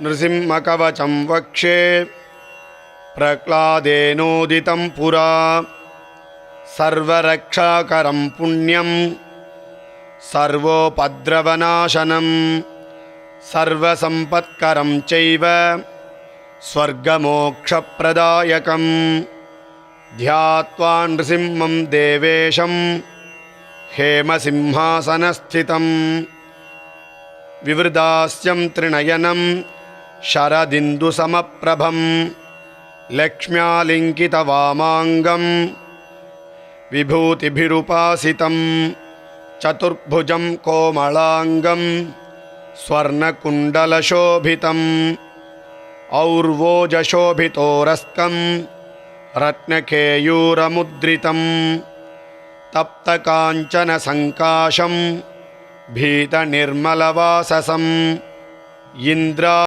नृसिंहकवचं वक्षे प्रह्लादेनोदितं पुरा सर्वरक्षाकरं पुण्यं सर्वोपद्रवनाशनं सर्वसम्पत्करं चैव स्वर्गमोक्षप्रदायकं ध्यात्वा नृसिंहं देवेशं हेमसिंहासनस्थितं विवृदास्यं त्रिनयनं शरदिन्दुसमप्रभं लक्ष्म्यालिङ्कितवामाङ्गं विभूतिभिरुपासितं चतुर्भुजं कोमलाङ्गं स्वर्णकुण्डलशोभितं और्वोजशोभितोरस्कं रत्नकेयूरमुद्रितं तप्तकाञ्चनसङ्काशं भीतनिर्मलवाससं